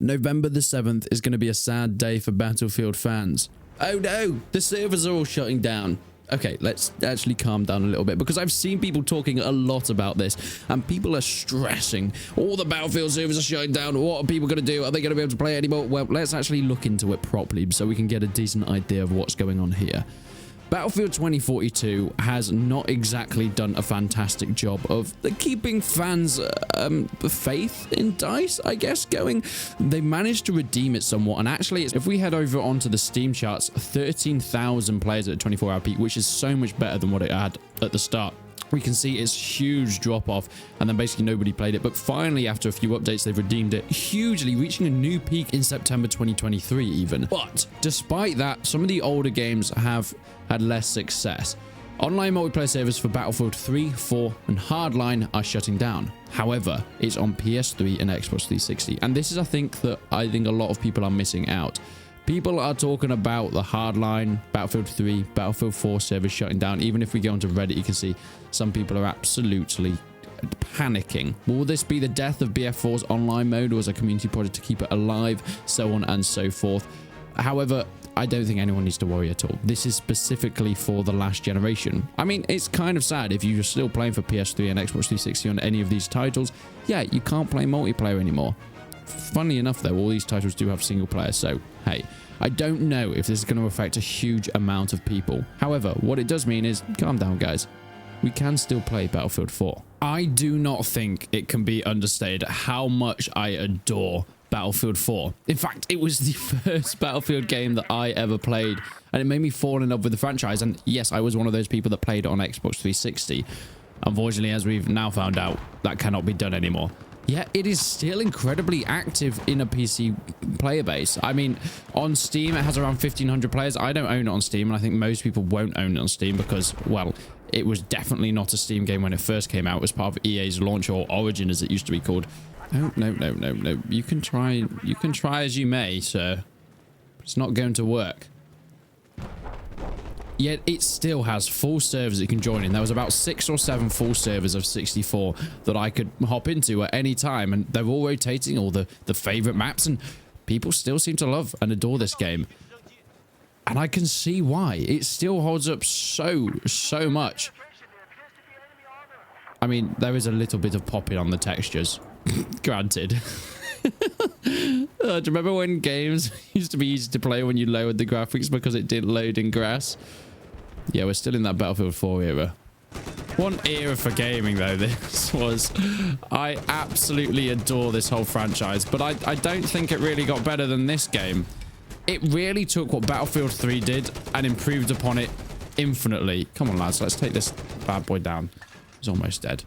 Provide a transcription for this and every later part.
November the 7th is going to be a sad day for Battlefield fans. Oh no, the servers are all shutting down. Okay, let's actually calm down a little bit because I've seen people talking a lot about this and people are stressing. All the Battlefield servers are shutting down. What are people going to do? Are they going to be able to play anymore? Well, let's actually look into it properly so we can get a decent idea of what's going on here. Battlefield 2042 has not exactly done a fantastic job of keeping fans' faith in DICE, I guess, going. They managed to redeem it somewhat, and actually, if we head over onto the Steam charts, 13,000 players at a 24-hour peak, which is so much better than what it had at the start. We can see its huge drop off and then basically nobody played it. But finally, after a few updates, they've redeemed it hugely, reaching a new peak in September 2023 even. But despite that, some of the older games have had less success. Online multiplayer servers for Battlefield 3, 4 and Hardline are shutting down. However, it's on PS3 and Xbox 360. And this is, I think a lot of people are missing out. People are talking about the Hardline, Battlefield 3, Battlefield 4 servers shutting down. Even if we go onto Reddit, you can see some people are absolutely panicking. Will this be the death of BF4's online mode, or as a community project to keep it alive, so on and so forth? However, I don't think anyone needs to worry at all. This is specifically for the last generation. I mean, it's kind of sad if you're still playing for PS3 and Xbox 360 on any of these titles. Yeah, you can't play multiplayer anymore. Funnily enough, though, all these titles do have single player, so hey, I don't know if this is going to affect a huge amount of people. However, what it does mean is, calm down, guys. We can still play Battlefield 4. I do not think it can be understated how much I adore Battlefield 4. In fact, it was the first Battlefield game that I ever played, and it made me fall in love with the franchise. And yes, I was one of those people that played it on Xbox 360. Unfortunately, as we've now found out, that cannot be done anymore. Yet it is still incredibly active in a PC player base. I mean, on Steam, it has around 1,500 players. I don't own it on Steam, and I think most people won't own it on Steam because, well, it was definitely not a Steam game when it first came out. It was part of EA's launch, or Origin as it used to be called. Oh, no, no, no, no. You can try as you may, sir. It's not going to work. Yet it still has full servers it can join in. There was about 6 or 7 full servers of 64 that I could hop into at any time, and they're all rotating all the favorite maps, and people still seem to love and adore this game. And I can see why. It still holds up so much. I mean, there is a little bit of popping on the textures. Granted. Do you remember when games used to be easy to play when you lowered the graphics because it didn't load in grass? Yeah, we're still in that Battlefield 4 era. One era for gaming, though, this was. I absolutely adore this whole franchise, but I don't think it really got better than this game. It really took what Battlefield 3 did and improved upon it infinitely. Come on, lads, let's take this bad boy down. He's almost dead.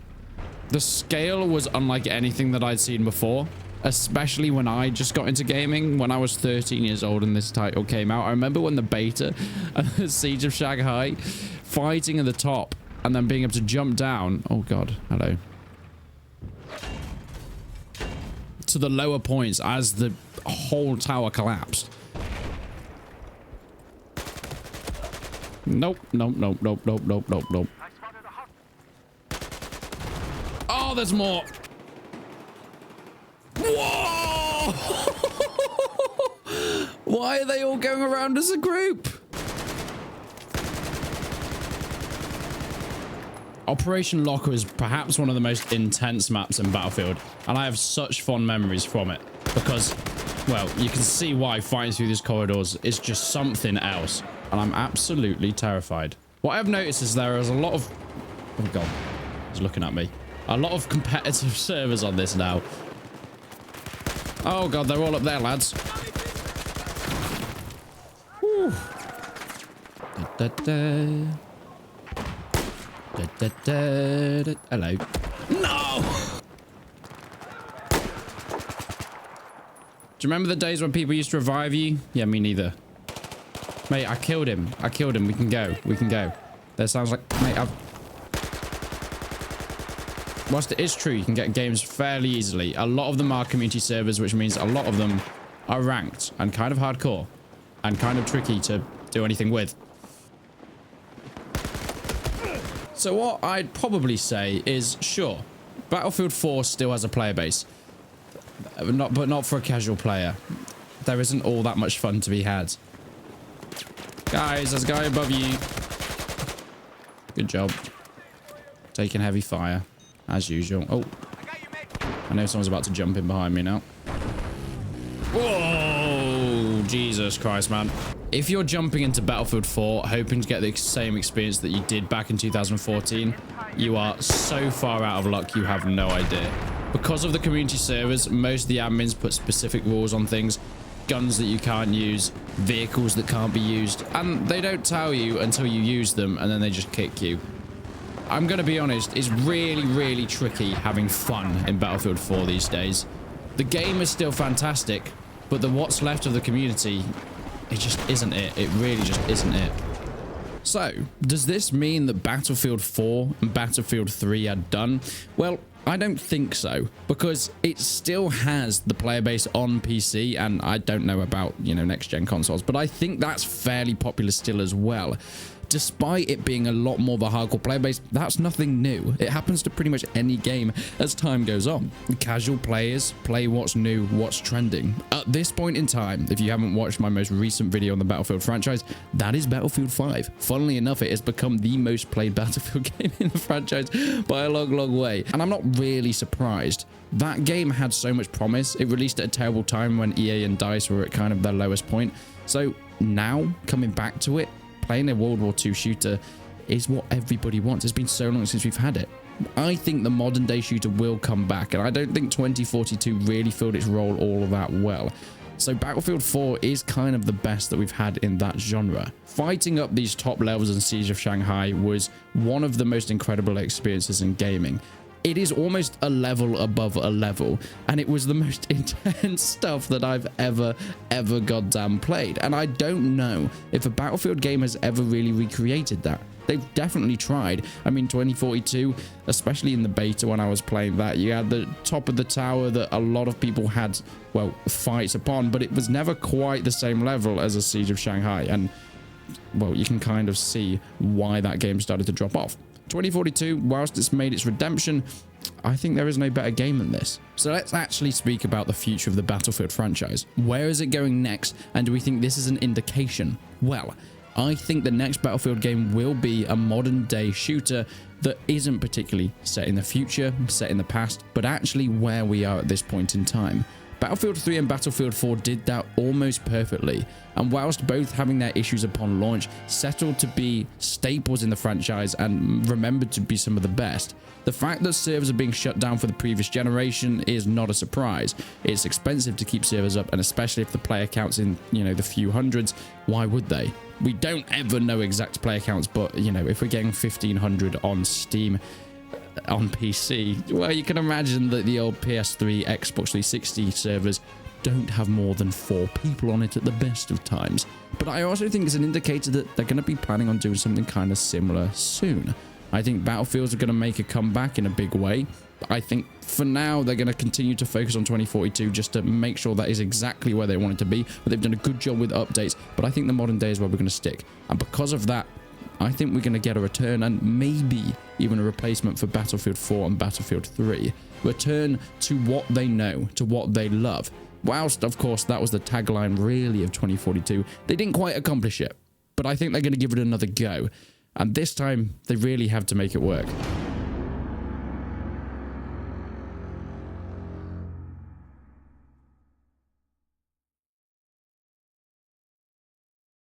The scale was unlike anything that I'd seen before, especially when I just got into gaming when I was 13 years old and this title came out. I remember when the beta and Siege of Shanghai, fighting at the top and then being able to jump down. Oh god, hello. To the lower points as the whole tower collapsed. Nope, nope, nope, nope, nope, nope, nope, nope. Oh, there's more. Whoa! Why are they all going around as a group? Operation Locker is perhaps one of the most intense maps in Battlefield, and I have such fond memories from it because, well, you can see why fighting through these corridors is just something else, and I'm absolutely terrified. What I've noticed is there is a lot of... Oh god, he's looking at me. A lot of competitive servers on this now. Oh god, they're all up there, lads. Whew. Da, da, da. Da, da, da, da. Hello. No! Do you remember the days when people used to revive you? Yeah, me neither. Mate, I killed him. I killed him. We can go. We can go. That sounds like... Mate, I've... Whilst it is true, you can get games fairly easily. A lot of them are community servers, which means a lot of them are ranked and kind of hardcore and kind of tricky to do anything with. So what I'd probably say is, sure, Battlefield 4 still has a player base. But not for a casual player. There isn't all that much fun to be had. Guys, there's a guy above you. Good job. Taking heavy fire, as usual. Oh, I know someone's about to jump in behind me now. Whoa, Jesus Christ, man. If you're jumping into Battlefield 4, hoping to get the same experience that you did back in 2014, you are so far out of luck, you have no idea. Because of the community servers, most of the admins put specific rules on things. Guns that you can't use, vehicles that can't be used, and they don't tell you until you use them, and then they just kick you. I'm going to be honest, it's really, really tricky having fun in Battlefield 4 these days. The game is still fantastic, but the what's left of the community, it just isn't it. It really just isn't it. So, does this mean that Battlefield 4 and Battlefield 3 are done? Well, I don't think so, because it still has the player base on PC, and I don't know about, next-gen consoles, but I think that's fairly popular still as well. Despite it being a lot more of a hardcore player base, that's nothing new. It happens to pretty much any game as time goes on. Casual players play what's new, what's trending. At this point in time, if you haven't watched my most recent video on the Battlefield franchise, that is Battlefield 5. Funnily enough, it has become the most played Battlefield game in the franchise by a long, long way. And I'm not really surprised. That game had so much promise. It released at a terrible time when EA and DICE were at kind of their lowest point. So now, coming back to it, playing a World War II shooter is what everybody wants. It's been so long since we've had it. I think the modern day shooter will come back, and I don't think 2042 really filled its role all that well. So Battlefield 4 is kind of the best that we've had in that genre. Fighting up these top levels in Siege of Shanghai was one of the most incredible experiences in gaming. It is almost a level above a level, and it was the most intense stuff that I've ever goddamn played. And I don't know if a Battlefield game has ever really recreated that. They've definitely tried. I mean, 2042, especially in the beta when I was playing that, you had the top of the tower that a lot of people had, well, fights upon, but it was never quite the same level as a Siege of Shanghai. And, well, you can kind of see why that game started to drop off. 2042, whilst it's made its redemption, I think there is no better game than this. So let's actually speak about the future of the Battlefield franchise. Where is it going next, and do we think this is an indication? Well, I think the next Battlefield game will be a modern day shooter that isn't particularly set in the future, set in the past, but actually where we are at this point in time. Battlefield 3 and Battlefield 4 did that almost perfectly, and whilst both having their issues upon launch, settled to be staples in the franchise and remembered to be some of the best. The fact that servers are being shut down for the previous generation is not a surprise. It's expensive to keep servers up, and especially if the player counts in, the few hundreds, why would they? We don't ever know exact player counts, but, if we're getting 1,500 on Steam, on PC, well, you can imagine that the old PS3, Xbox 360 servers don't have more than 4 people on it at the best of times. But I also think it's an indicator that they're going to be planning on doing something kind of similar soon. I think Battlefields are going to make a comeback in a big way. I think for now they're going to continue to focus on 2042 just to make sure that is exactly where they want it to be. But they've done a good job with updates. But I think the modern day is where we're going to stick. And because of that, I think we're going to get a return and maybe even a replacement for Battlefield 4 and Battlefield 3. Return to what they know, to what they love. Whilst, of course, that was the tagline really of 2042, they didn't quite accomplish it. But I think they're going to give it another go. And this time, they really have to make it work.